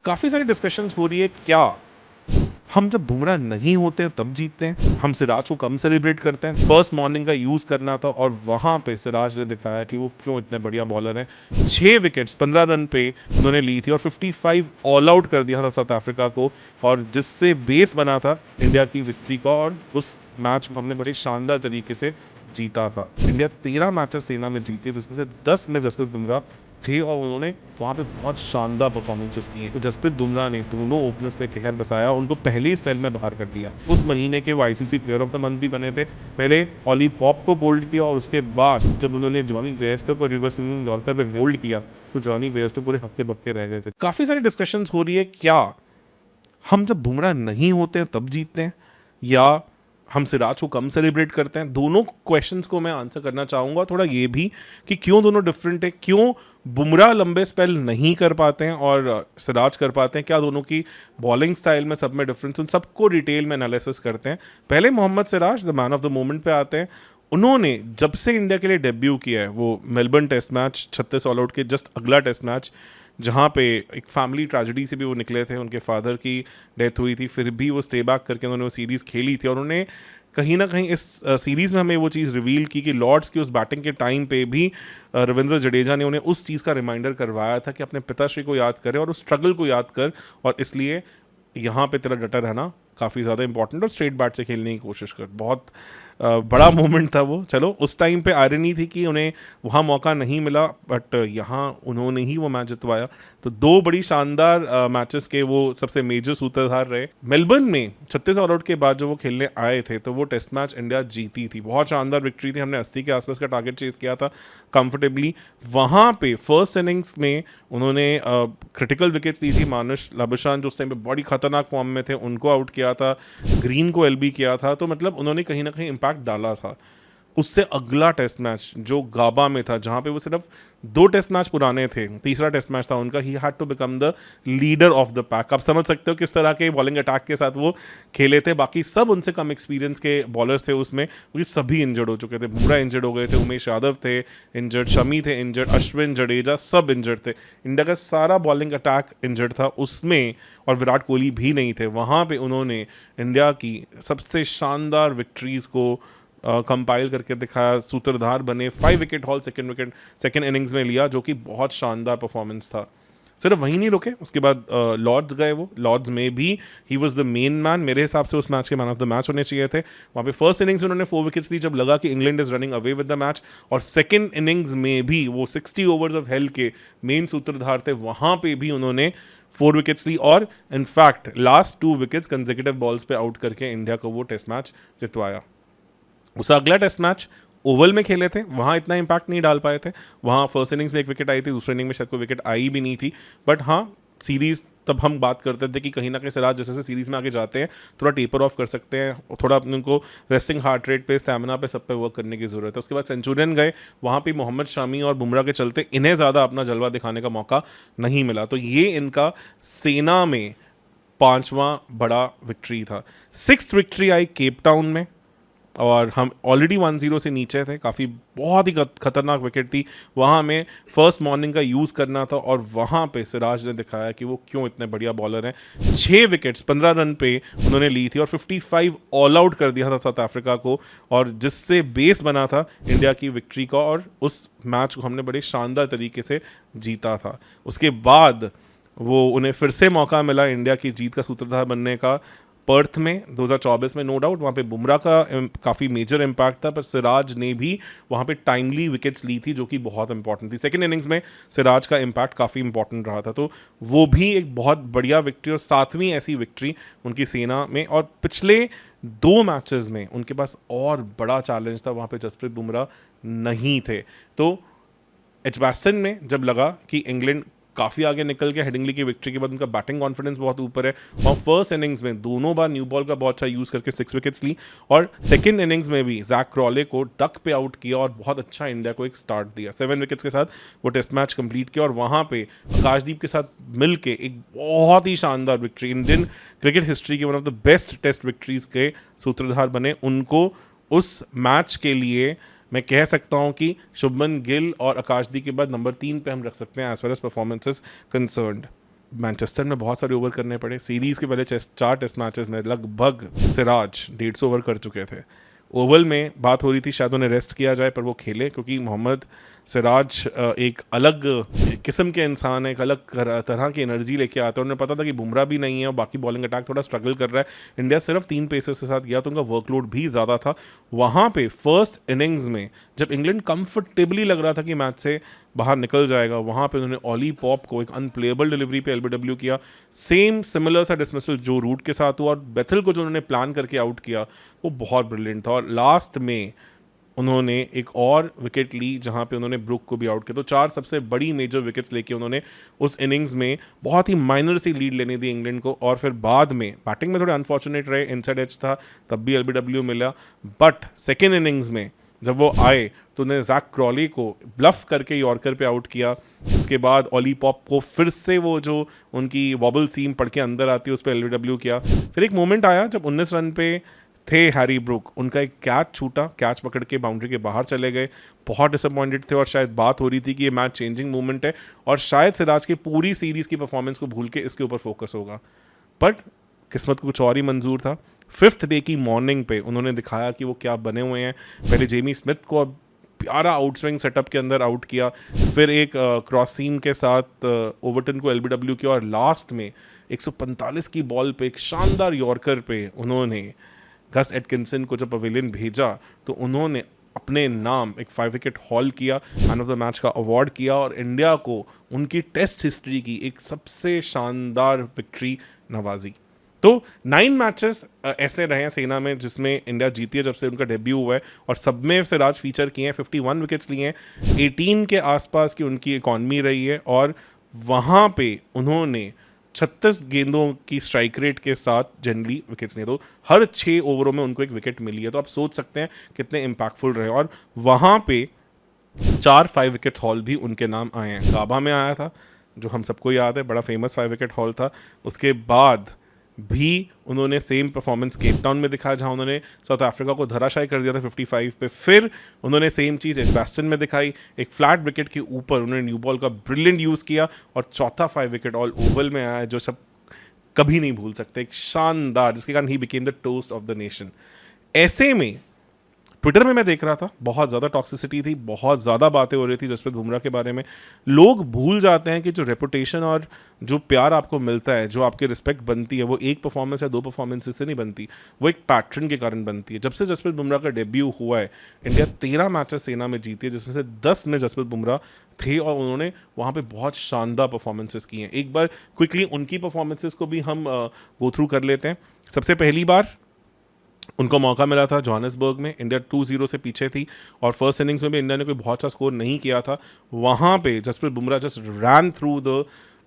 काफ़ी सारी डिस्कशंस हो रही है क्या हम जब बुमराह नहीं होते हैं तब जीतते हैं, हम सिराज को कम सेलिब्रेट करते हैं। फर्स्ट मॉर्निंग का यूज़ करना था और वहाँ पे सिराज ने दिखाया कि वो क्यों इतने बढ़िया बॉलर हैं। 6 विकेट्स 15 रन पे उन्होंने ली थी और 55 ऑल आउट कर दिया था साउथ अफ्रीका को, और जिससे बेस बना था इंडिया की विक्ट्री का, और उस मैच को हमने बड़े शानदार तरीके से जीता था। इंडिया 13 मैचेस सेना में जीती, जिसमें से 10 में जसप्रीत बुमराह थे और उन्होंने वहाँ पे बहुत शानदार परफॉर्मेंसेस की। तो जसप्रीत बुमराह ने दोनों ओपनर्स पे कहर बसाया, उनको पहले ही स्पेल में बाहर कर दिया। उस महीने के वो ICC player of the month भी बने थे। पहले ऑली पॉप को बोल्ड किया और उसके बाद जब उन्होंने जॉनी बेयरस्टो को रिवर्स स्विंगिंग यॉर्कर पे बोल्ड किया तो जॉनी बेयरस्टो पूरे हफ्ते बक्के रह गए थे। काफ़ी सारी डिस्कशंस हो रही है क्या हम जब बुमराह नहीं होते हैं तब जीतते हैं, या हम सिराज को कम सेलिब्रेट करते हैं। दोनों क्वेश्चंस को मैं आंसर करना चाहूँगा। थोड़ा ये भी कि क्यों दोनों डिफरेंट है, क्यों बुमराह लंबे स्पेल नहीं कर पाते हैं और सिराज कर पाते हैं, क्या दोनों की बॉलिंग स्टाइल में सब में डिफरेंस, उन सबको डिटेल में एनालिसिस करते हैं। पहले Mohammed Siraj the man of the moment पे आते हैं। उन्होंने जब से इंडिया के लिए डेब्यू किया है, वो Melbourne test match 36 all out के जस्ट अगला टेस्ट मैच, जहाँ पे एक फैमिली ट्रेजेडी से भी वो निकले थे, उनके फादर की डेथ हुई थी, फिर भी वो स्टे बैक करके उन्होंने वो सीरीज़ खेली थी। और उन्होंने कहीं ना कहीं इस सीरीज़ में हमें वो चीज़ रिवील की कि लॉर्ड्स की उस बैटिंग के टाइम पे भी रविंद्र जडेजा ने उन्हें उस चीज़ का रिमाइंडर करवाया था कि अपने पिताश्री को याद करें और उस स्ट्रगल को याद कर, और इसलिए यहाँ पे तेरा डटा रहना काफ़ी ज़्यादा इंपॉर्टेंट, और स्ट्रेट बैट से खेलने की कोशिश कर। बहुत बड़ा मोमेंट था वो। चलो, उस टाइम पे आयरनी थी कि उन्हें वहाँ मौका नहीं मिला, बट यहाँ उन्होंने ही वो मैच जितवाया। तो दो बड़ी शानदार मैचेस के वो सबसे मेजर सूत्रधार रहे। मेलबर्न में 36 ऑल आउट के बाद जो वो खेलने आए थे, तो वो टेस्ट मैच इंडिया जीती थी, बहुत शानदार विक्ट्री थी। हमने 80 के आसपास का टारगेट चेस किया था कंफर्टेबली। वहाँ पे फर्स्ट इनिंग्स में उन्होंने क्रिटिकल विकेट्स ली थी। मानुष लाबुशान जो उस टाइम पे बड़ी खतरनाक फॉर्म में थे, उनको आउट किया था, ग्रीन को एलबी किया था। तो मतलब उन्होंने कहीं ना कहीं इम्पैक्ट डाला था। उससे अगला टेस्ट मैच जो गाबा में था, जहां पे वो सिर्फ 2 टेस्ट मैच पुराने थे, तीसरा टेस्ट मैच था उनका, he had to become the leader of the pack. आप समझ सकते हो किस तरह के बॉलिंग अटैक के साथ वो खेले थे। बाकी सब उनसे कम एक्सपीरियंस के बॉलर्स थे उसमें, क्योंकि सभी इंजर्ड हो चुके थे। बुमराह इंजर्ड हो गए थे, उमेश यादव थे इंजर्ड, शमी थे इंजर्ड, अश्विन, जडेजा सब इंजर्ड थे। इंडिया का सारा बॉलिंग अटैक इंजर्ड था उसमें, और विराट कोहली भी नहीं थे। वहाँ पे उन्होंने इंडिया की सबसे शानदार विक्ट्रीज़ को कंपाइल करके दिखाया, सूत्रधार बने। 5 विकेट हॉल सेकेंड इनिंग्स में लिया, जो कि बहुत शानदार परफॉर्मेंस था। सिर्फ वहीं नहीं रुके, उसके बाद लॉर्ड्स गए। वो लॉर्ड्स में भी he was the main man. मेरे हिसाब से उस मैच के मैन ऑफ द मैच होने चाहिए थे। वहाँ पे फर्स्ट इनिंग्स में उन्होंने 4 विकेट्स ली जब लगा कि England is running away with the match, और सेकेंड इनिंग्स में भी वो 60 ओवर्स ऑफ हेल के मेन सूत्रधार थे। वहाँ पे भी उन्होंने 4 विकेट्स ली, और in fact last 2 wickets consecutive balls पे आउट करके इंडिया को वो टेस्ट मैच जितवाया। उसका अगला टेस्ट मैच ओवल में खेले थे, वहाँ इतना इम्पैक्ट नहीं डाल पाए थे। वहाँ फर्स्ट इनिंग्स में 1 विकेट आई थी, दूसरे इनिंग में शायद कोई विकेट आई भी नहीं थी। बट हाँ, सीरीज़ तब हम बात करते थे कि कहीं ना कहीं सिराज जैसे जैसे सीरीज़ में आगे जाते हैं थोड़ा टेपर ऑफ कर सकते हैं, थोड़ा अपने उनको रेस्टिंग हार्ट रेट पे, स्टैमिना पे, सब पे वर्क करने की ज़रूरत है। उसके बाद सेंचुरियन गए, वहाँ पे मोहम्मद शामी और बुमराह के चलते इन्हें ज़्यादा अपना जलवा दिखाने का मौका नहीं मिला। तो ये इनका सेना में 5वां बड़ा विक्ट्री था। 6th विक्ट्री आई केप टाउन में, और हम ऑलरेडी 1-0 से नीचे थे। काफ़ी बहुत ही खतरनाक विकेट थी। वहाँ हमें फर्स्ट मॉर्निंग का यूज़ करना था, और वहाँ पे सिराज ने दिखाया कि वो क्यों इतने बढ़िया बॉलर हैं। 6 विकेट्स 15 रन पे उन्होंने ली थी और 55 ऑल आउट कर दिया था साउथ अफ्रीका को, और जिससे बेस बना था इंडिया की विक्ट्री का, और उस मैच को हमने बड़े शानदार तरीके से जीता था। उसके बाद वो उन्हें फिर से मौका मिला इंडिया की जीत का सूत्रधार बनने का पर्थ में 2024 में। नो डाउट वहाँ पे बुमराह का काफ़ी मेजर इम्पैक्ट था, पर सिराज ने भी वहाँ पे टाइमली विकेट्स ली थी, जो कि बहुत इंपॉर्टेंट थी। सेकेंड इनिंग्स में सिराज का इम्पैक्ट काफ़ी इंपॉर्टेंट रहा था, तो वो भी एक बहुत बढ़िया विक्ट्री, और 7वीं ऐसी विक्ट्री उनकी सेना में। और पिछले 2 मैचेस में उनके पास और बड़ा चैलेंज था, वहाँ पे जसप्रीत बुमराह नहीं थे। तो एजबास्टन में जब लगा कि इंग्लैंड काफ़ी आगे निकल गया, हेडिंगली की विक्ट्री के बाद उनका बैटिंग कॉन्फिडेंस बहुत ऊपर है, और फर्स्ट इनिंग्स में दोनों बार न्यू बॉल का बहुत अच्छा यूज़ करके 6 विकेट्स ली, और सेकंड इनिंग्स में भी जैक क्रॉले को डक पे आउट किया और बहुत अच्छा इंडिया को एक स्टार्ट दिया। 7 विकेट्स के साथ वो टेस्ट मैच कंप्लीट किया, और वहाँ पे आकाशदीप के साथ मिल के एक बहुत ही शानदार विक्ट्री, इंडियन क्रिकेट हिस्ट्री की one of the best test victories के सूत्रधार बने। उनको उस मैच के लिए मैं कह सकता हूं कि शुभमन गिल और आकाशदीप के बाद नंबर 3 पे हम रख सकते हैं as far as performances concerned. Manchester में बहुत सारे ओवर करने पड़े। सीरीज़ के पहले 4 टेस्ट मैचेस में लगभग सिराज 150 ओवर कर चुके थे। ओवल में बात हो रही थी शायद उन्हें रेस्ट किया जाए, पर वो खेले क्योंकि मोहम्मद सिराज एक अलग किस्म के इंसान है, एक अलग तरह की एनर्जी लेके आते हैं। उन्हें पता था कि बुमराह भी नहीं है और बाकी बॉलिंग अटैक थोड़ा स्ट्रगल कर रहा है। इंडिया सिर्फ 3 पेसर्स के साथ गया तो उनका वर्कलोड भी ज़्यादा था। वहाँ पे फर्स्ट इनिंग्स में जब इंग्लैंड कंफर्टेबली लग रहा था कि मैच से बाहर निकल जाएगा, वहाँ पे उन्होंने ऑली पॉप को एक अनप्लेएबल डिलीवरी पे एलबीडब्ल्यू किया। सेम सिमिलर सा डिसमिसल जो रूट के साथ हुआ, और बेथल को जो उन्होंने प्लान करके आउट किया वो बहुत ब्रिलियंट था। और लास्ट में उन्होंने एक और विकेट ली जहां पे उन्होंने ब्रुक को भी आउट किया। तो 4 सबसे बड़ी मेजर विकेट्स लेके उन्होंने उस इनिंग्स में बहुत ही माइनर सी लीड लेने दी इंग्लैंड को। और फिर बाद में बैटिंग में थोड़े अनफॉर्चुनेट रहे, इनसाइड एज था तब भी एलबीडब्ल्यू मिला। बट सेकेंड इनिंग्स में जब वो आए तो उन्होंने जैक क्रॉली को ब्लफ करके यॉर्कर पे आउट किया। उसके बाद ऑली पॉप को फिर से वो जो उनकी वॉबल सीम पढ़ के अंदर आती है उस पर एलबीडब्ल्यू किया। फिर एक मोमेंट आया जब 19 रन पे थे हैरी ब्रुक, उनका एक कैच छूटा, कैच पकड़ के बाउंड्री के बाहर चले गए। बहुत डिसअपॉइंटेड थे और शायद बात हो रही थी कि ये मैच चेंजिंग मूवमेंट है और शायद सिराज की पूरी सीरीज़ की परफॉर्मेंस को भूल के इसके ऊपर फोकस होगा। बट किस्मत को कुछ और ही मंजूर था। 5th डे की मॉर्निंग पे उन्होंने दिखाया कि वो क्या बने हुए हैं। पहले जेमी स्मिथ को प्यारा आउटस्विंग सेटअप के अंदर आउट किया, फिर एक क्रॉस सीम के साथ ओवरटन को एलबीडब्ल्यू किया और लास्ट में 145 की बॉल पे एक शानदार यॉर्कर पे उन्होंने गस एटकिंसन को जब पवेलियन भेजा तो उन्होंने अपने नाम एक 5 विकेट हॉल किया, मैन ऑफ द मैच का अवार्ड किया और इंडिया को उनकी टेस्ट हिस्ट्री की एक सबसे शानदार विक्ट्री नवाजी। तो 9 मैचेस ऐसे रहे हैं सेना में जिसमें इंडिया जीती है जब से उनका डेब्यू हुआ है और सब में सिराज फीचर किए हैं। 51 विकेट्स लिए हैं, 18 के आसपास की उनकी इकॉनमी रही है और वहाँ पे उन्होंने 36 गेंदों की स्ट्राइक रेट के साथ जनरली विकेट्स नहीं, तो हर 6 ओवरों में उनको एक विकेट मिली है। तो आप सोच सकते हैं कितने इम्पैक्टफुल रहे। और वहाँ पे 4 5 विकेट हॉल भी उनके नाम आए हैं। गाबा में आया था जो हम सबको याद है, बड़ा फेमस 5 विकेट हॉल था। उसके बाद भी उन्होंने सेम परफॉर्मेंस केप टाउन में दिखाया जहां उन्होंने साउथ अफ्रीका को धराशायी कर दिया था 55 पे। फिर उन्होंने सेम चीज़ एजबैस्टन में दिखाई, एक फ्लैट विकेट के ऊपर उन्होंने न्यू बॉल का ब्रिलियंट यूज़ किया और चौथा 5 विकेट ऑल ओवल में आया जो सब कभी नहीं भूल सकते, एक शानदार, जिसके कारण he became the toast of the nation. ऐसे में ट्विटर में मैं देख रहा था बहुत ज़्यादा टॉक्सिसिटी थी, बहुत ज़्यादा बातें हो रही थी जसप्रीत बुमराह के बारे में। लोग भूल जाते हैं कि जो रेपुटेशन और जो प्यार आपको मिलता है, जो आपकी रिस्पेक्ट बनती है, वो एक परफॉर्मेंस या 2 परफॉर्मेंसेस से नहीं बनती, वो एक पैटर्न के कारण बनती है। जब से जसप्रीत बुमराह का डेब्यू हुआ है, इंडिया 13 मैचेस सेना में जीती है जिसमें से 10 में जसप्रीत बुमराह थे और उन्होंने वहाँ पे बहुत शानदार परफॉर्मेंसेस की हैं। एक बार क्विकली उनकी परफॉर्मेंसेस को भी हम गो थ्रू कर लेते हैं। सबसे पहली बार उनको मौका मिला था जोहानिसबर्ग में, इंडिया 2-0 से पीछे थी और फर्स्ट इनिंग्स में भी इंडिया ने कोई बहुत सा स्कोर नहीं किया था। वहाँ पे Jasprit Bumrah just ran through the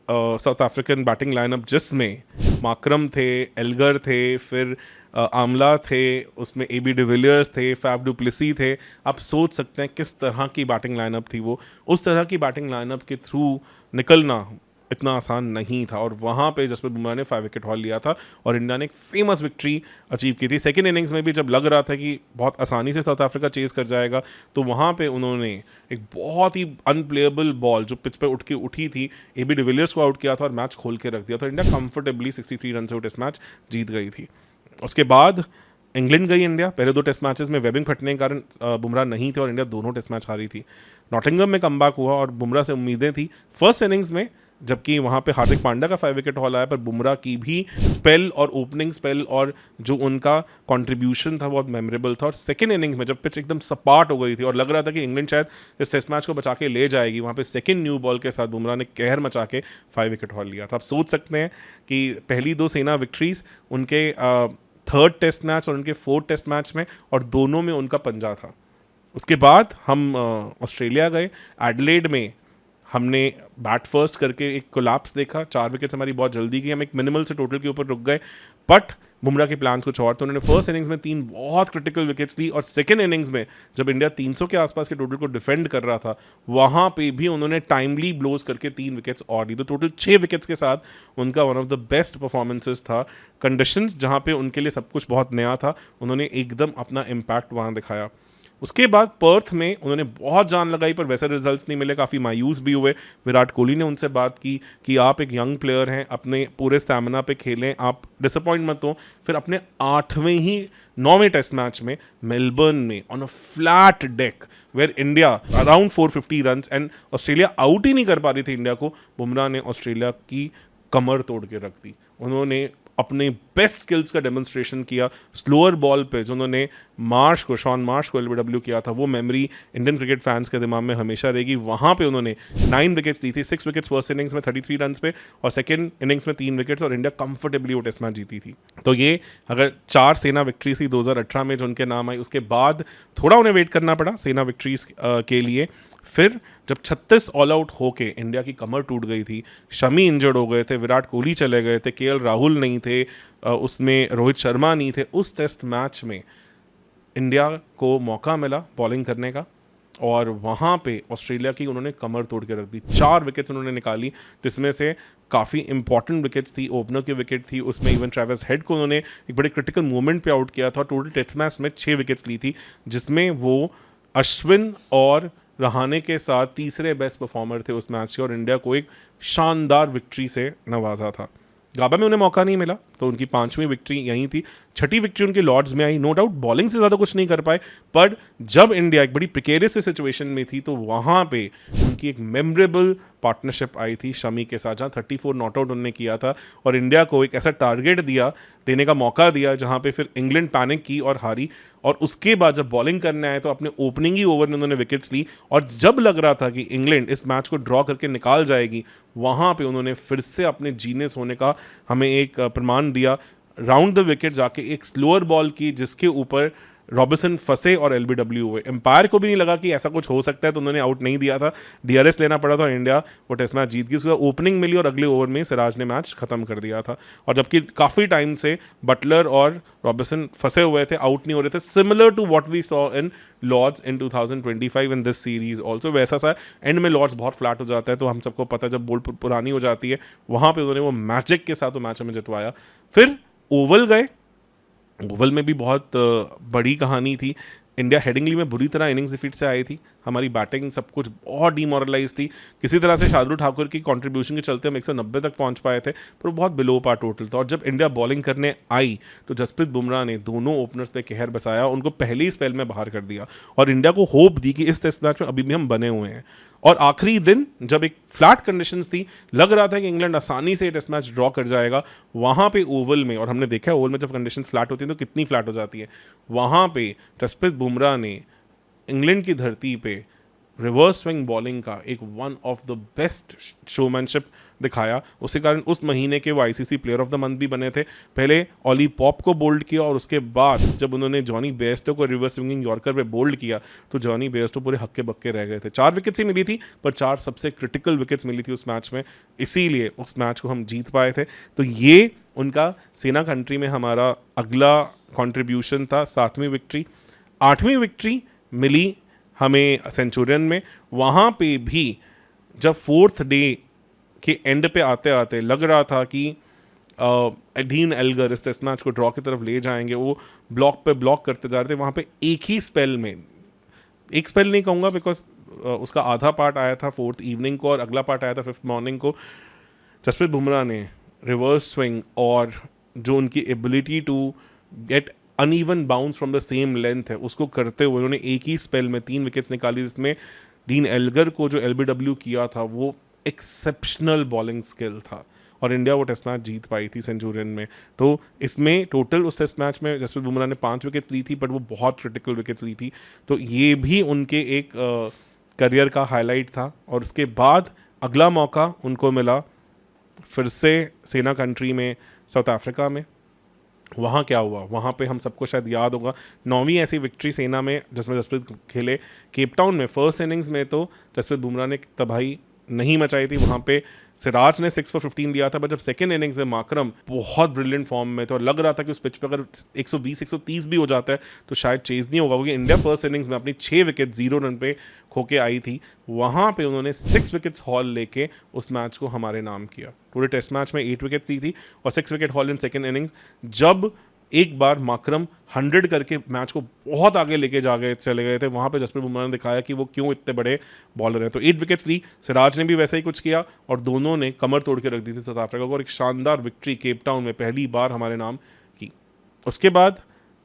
South African batting lineup जिसमें माकरम थे, एल्गर थे, फिर आमला थे, उसमें AB डिविलियर्स थे, फैफ डु प्लेसी थे। आप सोच सकते हैं किस तरह की बैटिंग लाइनअप थी वो। उस तरह की बैटिंग लाइनअप के थ्रू निकलना इतना आसान नहीं था और वहाँ पे जसप्रीत बुमराह ने 5 विकेट हॉल लिया था और इंडिया ने एक फेमस विक्ट्री अचीव की थी। सेकेंड इनिंग्स में भी जब लग रहा था कि बहुत आसानी से साउथ अफ्रीका चेज कर जाएगा, तो वहाँ पे उन्होंने एक बहुत ही अनप्लेएबल बॉल जो पिच पे उठी थी, AB डिविलियर्स को आउट किया था और मैच खोल के रख दिया था। इंडिया कंफर्टेबली 63 रन से वो टेस्ट मैच जीत गई थी। उसके बाद इंग्लैंड गई इंडिया। पहले 2 टेस्ट मैचेस में वेबिंग फटने के कारण बुमराह नहीं थे और इंडिया दोनों टेस्ट मैच हारी थी। नॉटिंघम में कमबैक हुआ और बुमराह से उम्मीदें थी फर्स्ट इनिंग्स में, जबकि वहाँ पे हार्दिक पांड्या का 5 विकेट हॉल आया, पर बुमराह की भी स्पेल और ओपनिंग स्पेल और जो उनका कंट्रीब्यूशन था बहुत मेमोरेबल था। और सेकेंड इनिंग्स में जब पिच एकदम सपाट हो गई थी और लग रहा था कि इंग्लैंड शायद इस टेस्ट मैच को बचा के ले जाएगी, वहाँ पे सेकेंड न्यू बॉल के साथ बुमराह ने कहर मचा के 5 विकेट हॉल लिया था। आप सोच सकते हैं कि पहली 2 सेना विक्ट्रीज उनके 3rd टेस्ट मैच और उनके 4th टेस्ट मैच में, और दोनों में उनका पंजा था। उसके बाद हम ऑस्ट्रेलिया गए। एडलेड में हमने बैट फर्स्ट करके एक कोलैप्स देखा, 4 विकेट्स हमारी बहुत जल्दी की, हम एक मिनिमल से टोटल के ऊपर रुक गए। बट बुमराह के प्लान्स कुछ और थे। उन्होंने फर्स्ट इनिंग्स में 3 बहुत क्रिटिकल विकेट्स ली और सेकेंड इनिंग्स में जब इंडिया 300 के आसपास के टोटल को डिफेंड कर रहा था, वहाँ पे भी उन्होंने टाइमली ब्लोज करके 3 विकेट्स और ली। तो टोटल 6 विकेट्स के साथ उनका one of the best performances था। कंडीशंस जहाँ पे उनके लिए सब कुछ बहुत नया था, उन्होंने एकदम अपना इम्पैक्ट वहाँ दिखाया। उसके बाद पर्थ में उन्होंने बहुत जान लगाई पर वैसे रिजल्ट्स नहीं मिले, काफ़ी मायूस भी हुए। विराट कोहली ने उनसे बात की कि आप एक यंग प्लेयर हैं, अपने पूरे स्टैमिना पे खेलें, आप डिसअपॉइंट मत हो। फिर अपने 9वें टेस्ट मैच में मेलबर्न में on a flat deck where India around 450 runs and Australia out ही नहीं कर पा रही थी इंडिया को, बुमराह ने ऑस्ट्रेलिया की कमर तोड़ के रख दी। उन्होंने अपने बेस्ट स्किल्स का डेमोन्स्ट्रेशन किया स्लोअर बॉल पे, जो उन्होंने शॉन मार्श को एलबीडब्ल्यू किया था, वो मेमोरी इंडियन क्रिकेट फैंस के दिमाग में हमेशा रहेगी। वहाँ पे उन्होंने 9 विकेट्स ली थी, 6 विकेट्स फर्स्ट इनिंग्स में 33 रन पे और सेकंड इनिंग्स में 3 विकेट्स, और इंडिया कंफर्टेबली वो टेस्ट मैच जीती थी। तो ये अगर 4 सेना विक्ट्रीज थी 2018 में जो उनके नाम आई, उसके बाद थोड़ा उन्हें वेट करना पड़ा सेना विक्ट्रीज के लिए। फिर जब 36 ऑल आउट होके इंडिया की कमर टूट गई थी, शमी इंजर्ड हो गए थे, विराट कोहली चले गए थे, केएल राहुल नहीं थे, उसमें रोहित शर्मा नहीं थे, उस टेस्ट मैच में इंडिया को मौका मिला बॉलिंग करने का और वहाँ पे ऑस्ट्रेलिया की उन्होंने कमर तोड़ के रख दी। 4 विकेट्स उन्होंने निकाली, जिसमें से काफ़ी इंपॉर्टेंट विकेट्स थी, ओपनर की विकेट थी, उसमें इवन ट्रेविस हेड को उन्होंने एक बड़े क्रिटिकल मोमेंट पे आउट किया था। टोटल टेस्ट मैच में 6 विकेट्स ली थी, जिसमें वो अश्विन और रहाणे के साथ तीसरे बेस्ट परफॉर्मर थे उस मैच के, और इंडिया को एक शानदार विक्ट्री से नवाजा था। गाबा में उन्हें मौका नहीं मिला तो उनकी 5वीं विक्ट्री यहीं थी। 6ठी विक्ट्री उनकी लॉर्ड्स में आई। नो डाउट बॉलिंग से ज़्यादा कुछ नहीं कर पाए, पर जब इंडिया एक बड़ी प्रिकेरियस सिचुएशन में थी तो वहाँ पे उनकी एक मेमोरेबल पार्टनरशिप आई थी शमी के साथ, जहाँ 34 नॉट आउट उन्होंने किया था और इंडिया को एक ऐसा टारगेट देने का मौका दिया जहाँ पे फिर इंग्लैंड पैनिक की और हारी। और उसके बाद जब बॉलिंग करने आए तो अपने ओपनिंग ही ओवर में उन्होंने विकेट्स ली, और जब लग रहा था कि इंग्लैंड इस मैच को ड्रॉ करके निकाल जाएगी, वहाँ पे उन्होंने फिर से अपने जीनियस होने का हमें एक प्रमाण दिया। राउंड द विकेट जाके एक स्लोअर बॉल की जिसके ऊपर रॉबिन्सन फंसे और एलबीडब्ल्यू हुए। एम्पायर को भी नहीं लगा कि ऐसा कुछ हो सकता है, तो उन्होंने आउट नहीं दिया था, डीआरएस लेना पड़ा था, इंडिया वो टेस्ट मैच जीत गई। उसके बाद ओपनिंग मिली और अगले ओवर में सिराज ने मैच खत्म कर दिया था। और जबकि काफ़ी टाइम से बटलर और रॉबिन्सन फंसे हुए थे, आउट नहीं हो रहे थे, similar to what we saw in Lord's in 2025 in this series also. वैसा सा एंड में लॉर्ड्स बहुत फ्लैट हो जाता है, तो हम सबको पता है जब बॉल पुरानी हो जाती है, वहाँ पर उन्होंने वो मैजिक के साथ वो मैच में जितवाया। फिर ओवल गए, ओवल में भी बहुत बड़ी कहानी थी। इंडिया हेडिंगली में बुरी तरह इनिंग्स डिफीट से आई थी, हमारी बैटिंग सब कुछ बहुत डीमोरलाइज थी। किसी तरह से शार्दुल ठाकुर की कंट्रीब्यूशन के चलते हम 190 तक पहुंच पाए थे, पर बहुत बिलो पार टोटल था। और जब इंडिया बॉलिंग करने आई तो जसप्रीत बुमराह ने दोनों ओपनर्स पे कहर बसाया, उनको पहले ही स्पेल में बाहर कर दिया और इंडिया को होप दी कि इस टेस्ट मैच में अभी भी हम बने हुए हैं। और आखिरी दिन जब एक फ्लैट कंडीशंस थी, लग रहा था कि इंग्लैंड आसानी से टेस्ट मैच ड्रॉ कर जाएगा, वहाँ पे ओवल में, और हमने देखा है ओवल में जब कंडीशंस फ्लैट होती हैं तो कितनी फ्लैट हो जाती है, वहाँ पे जसप्रीत बुमराह ने इंग्लैंड की धरती पे रिवर्स स्विंग बॉलिंग का एक one of the best showmanship दिखाया। उसी कारण उस महीने के वो ICC player of the month भी बने थे। पहले ऑली पॉप को बोल्ड किया और उसके बाद जब उन्होंने जॉनी बेयरस्टो को रिवर्स स्विंगिंग यॉर्कर पे बोल्ड किया तो जॉनी बेयरस्टो पूरे हक्के बक्के रह गए थे। 4 विकेट्स ही मिली थी, पर 4 सबसे क्रिटिकल विकेट्स मिली थी उस मैच में, इसीलिए उस मैच को हम जीत पाए थे। तो ये उनका सेना कंट्री में हमारा अगला कॉन्ट्रीब्यूशन था, 7वीं विक्ट्री। 8वीं विक्ट्री मिली हमें सेंचुरियन में। वहाँ पे भी जब 4th डे के एंड पे आते आते लग रहा था कि डीन एल्गर इस टेस्ट मैच को ड्रॉ की तरफ ले जाएंगे, वो ब्लॉक पे ब्लॉक करते जा रहे थे। वहाँ पे एक ही स्पेल में, एक स्पेल नहीं कहूँगा बिकॉज उसका आधा पार्ट आया था 4th इवनिंग को और अगला पार्ट आया था 5th मॉर्निंग को, जसप्रीत बुमराह ने रिवर्स स्विंग और जो उनकी ability to get uneven bounce from the same length है उसको करते हुए उन्होंने एक ही स्पेल में 3 विकेट्स निकाली, जिसमें डीन एल्गर को जो एलबीडब्ल्यू किया था वो एक्सेप्शनल बॉलिंग स्किल था और इंडिया वो टेस्ट मैच जीत पाई थी सेंचुरियन में। तो इसमें टोटल उस टेस्ट मैच में जसप्रीत बुमराह ने 5 विकेट्स ली थी, बट वो बहुत क्रिटिकल विकेट्स ली थी, तो ये भी उनके एक करियर का हाईलाइट था। और उसके बाद अगला मौका उनको मिला फिर से सेना कंट्री में, साउथ अफ्रीका में। वहाँ क्या हुआ, वहाँ पे हम सबको शायद याद होगा 9वीं ऐसी विक्ट्री सेना में जिसमें जसप्रीत खेले। केप टाउन में फर्स्ट इनिंग्स में तो जसप्रीत बुमराह ने तबाही नहीं मचाई थी, वहाँ पे सिराज ने 6 for 15 लिया था, बट जब सेकेंड इनिंग्स में माकरम बहुत ब्रिलियंट फॉर्म में थे और लग रहा था कि उस पिच पे अगर 120-130 भी हो जाता है तो शायद चेज नहीं होगा, क्योंकि इंडिया फर्स्ट इनिंग्स में अपनी 6 विकेट 0 रन पे खो के आई थी। वहाँ पे उन्होंने 6 विकेट्स हॉल लेके उस मैच को हमारे नाम किया। पूरे टेस्ट मैच में 8 विकेट ली थी और 6 wicket haul in second innings. जब एक बार माकरम 100 करके मैच को बहुत आगे लेके चले गए थे, वहाँ पे जसप्रीत बुमराह ने दिखाया कि वो क्यों इतने बड़े बॉलर हैं। तो 8 विकेट्स ली, सिराज ने भी वैसा ही कुछ किया और दोनों ने कमर तोड़ के रख दी थी साउथ अफ्रीका को और एक शानदार विक्ट्री केप टाउन में पहली बार हमारे नाम की। उसके बाद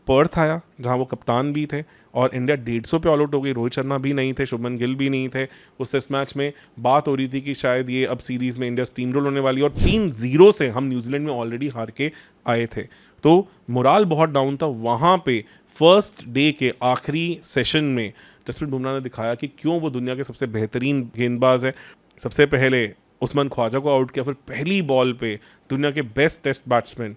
पर्थ आया जहां वो कप्तान भी थे और इंडिया 150 पे ऑल आउट हो गई। रोहित शर्मा भी नहीं थे, शुभमन गिल भी नहीं थे। उस टेस्ट मैच में बात हो रही थी कि शायद ये अब सीरीज़ में इंडिया स्टीम रोल होने वाली है और 3-0 से हम न्यूजीलैंड में ऑलरेडी हार के आए थे, तो मोराल बहुत डाउन था। वहाँ पे फर्स्ट डे के आखिरी सेशन में जसप्रीत बुमराह ने दिखाया कि क्यों वो दुनिया के सबसे बेहतरीन गेंदबाज हैं। सबसे पहले उस्मान ख्वाजा को आउट किया, फिर पहली बॉल पे दुनिया के बेस्ट टेस्ट बैट्समैन,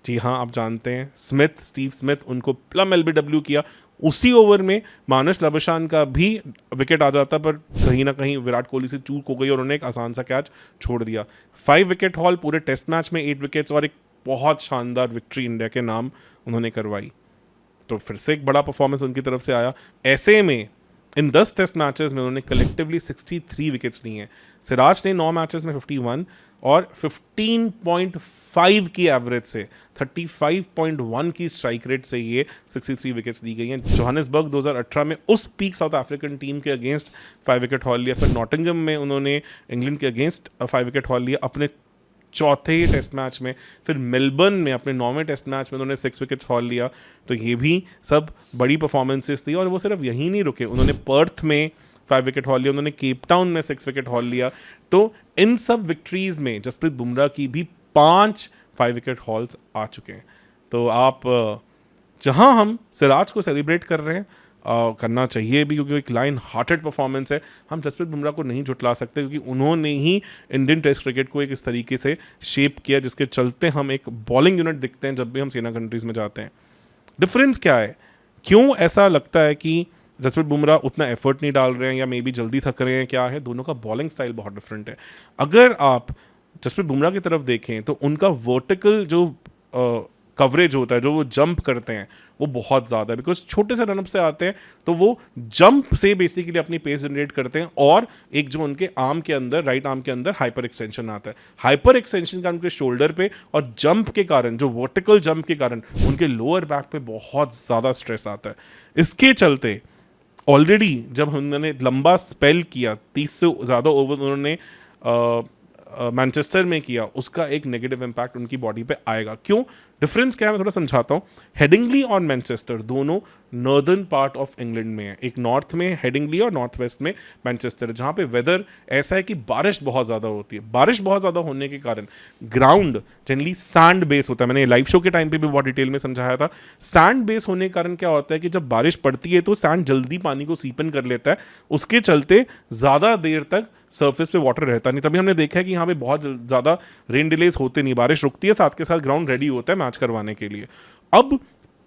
जी हाँ आप जानते हैं स्टीव स्मिथ, उनको प्लम एलबीडब्ल्यू किया। उसी ओवर में मानस लाबशान का भी विकेट आ जाता, पर कहीं ना कहीं विराट कोहली से चूक हो गई और उन्होंने एक आसान सा कैच छोड़ दिया। 5 विकेट हॉल पूरे टेस्ट मैच में, 8 विकेट्स और एक बहुत शानदार विक्ट्री इंडिया के नाम उन्होंने करवाई। तो फिर से एक बड़ा परफॉर्मेंस उनकी तरफ से आया। ऐसे में इन 10 टेस्ट मैचेस में उन्होंने कलेक्टिवली 63 विकेट्स ली हैं। सिराज ने 9 मैचेस में 51 और 15.5 की एवरेज से 35.1 की स्ट्राइक रेट से ये 63 विकेट्स ली गई हैं। जोहानिसबर्ग 2018 में उस पीक साउथ अफ्रीकन टीम के अगेंस्ट 5 विकेट हॉल लिया, फिर नॉटिंघम में उन्होंने इंग्लैंड के अगेंस्ट 5 विकेट हॉल लिया अपने चौथे टेस्ट मैच में, फिर मेलबर्न में अपने 9वें टेस्ट मैच में उन्होंने 6 विकेट्स हॉल लिया। तो ये भी सब बड़ी परफॉर्मेंसेस थी और वो सिर्फ यहीं नहीं रुके, उन्होंने पर्थ में 5 विकेट हॉल लिया, उन्होंने केप टाउन में 6 विकेट हॉल लिया। तो इन सब विक्ट्रीज में जसप्रीत बुमराह की भी 5 विकेट हॉल्स आ चुके हैं। तो आप जहां हम सिराज को सेलिब्रेट कर रहे हैं, करना चाहिए भी, क्योंकि एक लाइन हार्टेड परफॉर्मेंस है, हम जसप्रीत बुमराह को नहीं झुटला सकते क्योंकि उन्होंने ही इंडियन टेस्ट क्रिकेट को एक इस तरीके से शेप किया जिसके चलते हम एक बॉलिंग यूनिट दिखते हैं जब भी हम सेना कंट्रीज में जाते हैं। डिफरेंस क्या है, क्यों ऐसा लगता है कि जसप्रीत बुमराह उतना एफर्ट नहीं डाल रहे हैं या मे बी जल्दी थक रहे हैं, क्या है? दोनों का बॉलिंग स्टाइल बहुत डिफरेंट है। अगर आप जसप्रीत बुमराह की तरफ देखें तो उनका वर्टिकल जो कवरेज होता है, जो वो जंप करते हैं, वो बहुत ज़्यादा है, बिकॉज छोटे से रनअप से आते हैं तो वो जंप से बेसिकली अपनी पेस जनरेट करते हैं और एक जो उनके आर्म के अंदर, राइट आर्म के अंदर हाइपर एक्सटेंशन आता है, हाइपर एक्सटेंशन का उनके शोल्डर पे और जंप के कारण, जो वर्टिकल जंप के कारण उनके लोअर बैक पे बहुत ज़्यादा स्ट्रेस आता है। इसके चलते ऑलरेडी जब उन्होंने लंबा स्पेल किया, 30 से ज़्यादा ओवर उन्होंने मैनचेस्टर में किया, उसका एक नेगेटिव इम्पैक्ट उनकी बॉडी पे आएगा। क्यों? डिफरेंस क्या है मैं थोड़ा समझाता हूँ। हेडिंगली और मैनचेस्टर दोनों नॉर्दर्न पार्ट ऑफ इंग्लैंड में है, एक नॉर्थ में हेडिंगली और नॉर्थ वेस्ट में मैनचेस्टर, जहाँ पे वेदर ऐसा है कि बारिश बहुत ज़्यादा होती है। बारिश बहुत ज़्यादा होने के कारण ग्राउंड जनरली सैंड बेस होता है, मैंने लाइव शो के टाइम पे भी बहुत डिटेल में समझाया था। सैंड बेस होने के कारण क्या होता है कि जब बारिश पड़ती है तो सैंड जल्दी पानी को सीपन कर लेता है, उसके चलते ज़्यादा देर तक सरफेस पे वाटर रहता नहीं। तभी हमने देखा है कि यहाँ पे बहुत ज़्यादा रेन डिलेज होते नहीं, बारिश रुकती है, साथ के साथ ग्राउंड रेडी होता है मैच करवाने के लिए। अब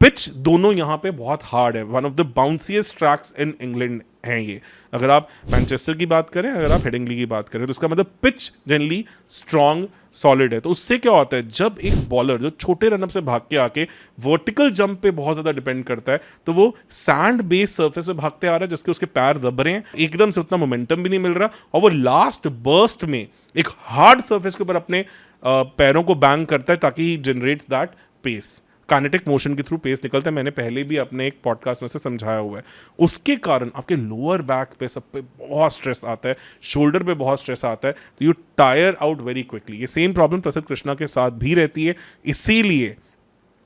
पिच दोनों यहाँ पे बहुत हार्ड है, one of the bounciest tracks in England हैं ये। अगर आप मैनचेस्टर की बात करें, अगर आप हेडिंगली की बात करें, तो इसका मतलब पिच जनरली स्ट्रॉन्ग सॉलिड है। तो उससे क्या होता है, जब एक बॉलर जो छोटे रनअप से भाग के आके वर्टिकल जंप पे बहुत ज़्यादा डिपेंड करता है, तो वो सैंड बेस सरफेस पे भागते आ रहा है जिसके उसके पैर दब रहे हैं, एकदम से उतना मोमेंटम भी नहीं मिल रहा, और वो लास्ट बर्स्ट में एक हार्ड सरफेस के ऊपर अपने पैरों को बैंग करता है ताकि generates that pace. Kinetic motion के थ्रू पेस निकलता है, मैंने पहले भी अपने एक पॉडकास्ट में से समझाया हुआ है। उसके कारण आपके लोअर बैक पे सब पे बहुत स्ट्रेस आता है, शोल्डर पे बहुत स्ट्रेस आता है, तो you tire out very quickly. ये सेम प्रॉब्लम प्रसिद्ध कृष्णा के साथ भी रहती है, इसीलिए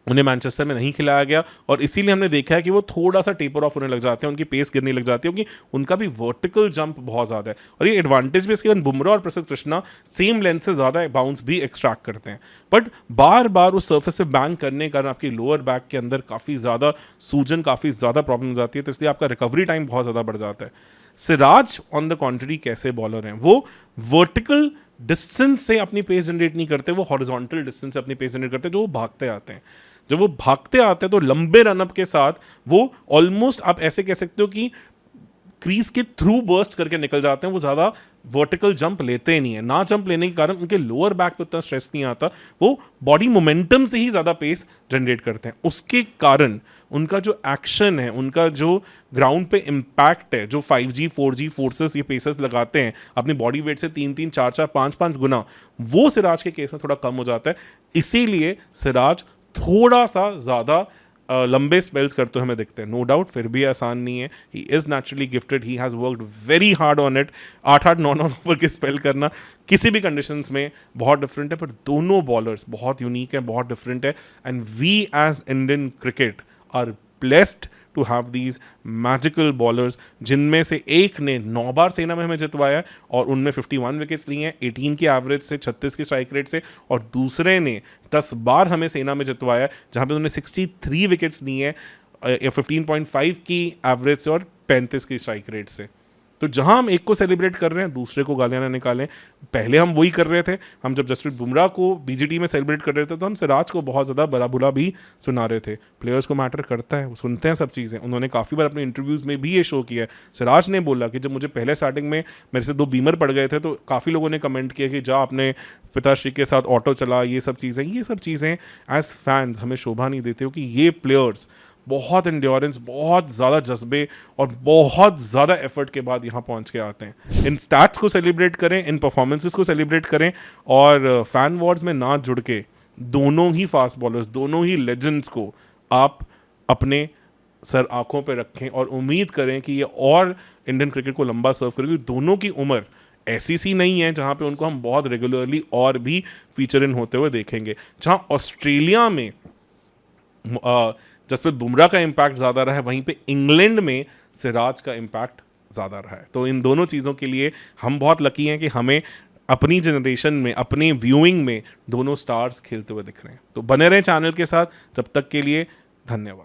उन्हें मैनचेस्टर में नहीं खिलाया गया और इसीलिए हमने देखा है कि वो थोड़ा सा टेपर ऑफ होने लग जाते हैं, उनकी पेस गिरने लग जाती है, क्योंकि उनका भी वर्टिकल जंप बहुत ज़्यादा है। और ये एडवांटेज भी इसके बुमराह और प्रसिद्ध कृष्णा सेम लेंथ से ज़्यादा बाउंस भी एक्सट्रैक्ट करते हैं, बट बार बार उस सर्फेस पे बैंग करने के कारण आपकी लोअर बैक के अंदर काफ़ी ज़्यादा सूजन, काफ़ी ज़्यादा प्रॉब्लम हो जाती है, तो इसलिए आपका रिकवरी टाइम बहुत ज़्यादा बढ़ जाता है। सिराज ऑन द कॉन्ट्री कैसे बॉलर हैं, वो वर्टिकल डिस्टेंस से अपनी पेस जनरेट नहीं करते, वो हॉरिजॉन्टल डिस्टेंस से अपनी पेस जनरेट करते हैं, जो वो भागते आते हैं। जब वो भागते आते हैं तो लंबे रनअप के साथ वो ऑलमोस्ट, आप ऐसे कह सकते हो कि क्रीज के थ्रू बर्स्ट करके निकल जाते हैं, वो ज़्यादा वर्टिकल जंप लेते ही नहीं है। ना जंप लेने के कारण उनके लोअर बैक पे उतना स्ट्रेस नहीं आता, वो बॉडी मोमेंटम से ही ज़्यादा पेस जनरेट करते हैं। उसके कारण उनका जो एक्शन है, उनका जो ग्राउंड पे इम्पैक्ट है, जो 5G 4G फोर्सेस ये पेसर्स लगाते हैं अपनी बॉडी वेट से 3-3 4-4 5-5 गुना, वो सिराज के केस में थोड़ा कम हो जाता है। इसीलिए सिराज थोड़ा सा ज़्यादा लंबे स्पेल्स करते हुए हमें दिखते हैं, नो डाउट, फिर भी आसान नहीं है। He is naturally gifted, he has worked very hard on it. 8-8 9-9 over के स्पेल करना किसी भी कंडीशंस में बहुत डिफरेंट है, पर दोनों बॉलर्स बहुत यूनिक है, बहुत डिफरेंट है। And we as Indian cricket are blessed to have these magical bowlers, जिनमें से एक ने 9 बार सेना में हमें जितवाया है और उनमें 51 विकेट्स लिए हैं 18 की एवरेज से, 36 की स्ट्राइक रेट से, और दूसरे ने 10 बार हमें सेना में जितवाया है जहां पे उन्होंने 63 विकेट्स लिए हैं 15.5 की एवरेज से और 35 की स्ट्राइक रेट से। तो जहां हम एक को सेलिब्रेट कर रहे हैं, दूसरे को गालियां ना निकालें। पहले हम वही कर रहे थे, हम जब जसप्रीत बुमराह को बीजीटी में सेलिब्रेट कर रहे थे तो हम सिराज को बहुत ज़्यादा बड़ा बुरा भी सुना रहे थे। प्लेयर्स को मैटर करता है, वो सुनते हैं सब चीज़ें। उन्होंने काफ़ी बार अपने इंटरव्यूज़ में भी ये शो किया है। सिराज ने बोला कि जब मुझे पहले स्टार्टिंग में मेरे से 2 बीमर पड़ गए थे तो काफ़ी लोगों ने कमेंट किया कि जा अपने पिताश्री के साथ ऑटो चला, ये सब चीज़ें एज फैंस हमें शोभा नहीं देते हो कि ये प्लेयर्स बहुत इंड्योरेंस, बहुत ज़्यादा जज्बे और बहुत ज़्यादा एफर्ट के बाद यहाँ पहुँच के आते हैं। इन स्टैट्स को सेलिब्रेट करें, इन परफॉर्मेंसेस को सेलिब्रेट करें, और फैन वॉर्स में ना जुड़ के दोनों ही फास्ट बॉलर्स, दोनों ही लेजेंड्स को आप अपने सर आंखों पे रखें और उम्मीद करें कि ये और इंडियन क्रिकेट को लंबा सर्व करेगी। दोनों की उम्र ऐसी सी नहीं है जहाँ पे उनको हम बहुत रेगुलरली और भी फीचर इन होते हुए देखेंगे। जहाँ ऑस्ट्रेलिया में जसप्रीत बुमराह का इम्पैक्ट ज़्यादा रहा है, वहीं पे इंग्लैंड में सिराज का इम्पैक्ट ज़्यादा रहा है। तो इन दोनों चीज़ों के लिए हम बहुत लकी हैं कि हमें अपनी जनरेशन में, अपने व्यूइंग में दोनों स्टार्स खेलते हुए दिख रहे हैं। तो बने रहें चैनल के साथ, तब तक के लिए धन्यवाद।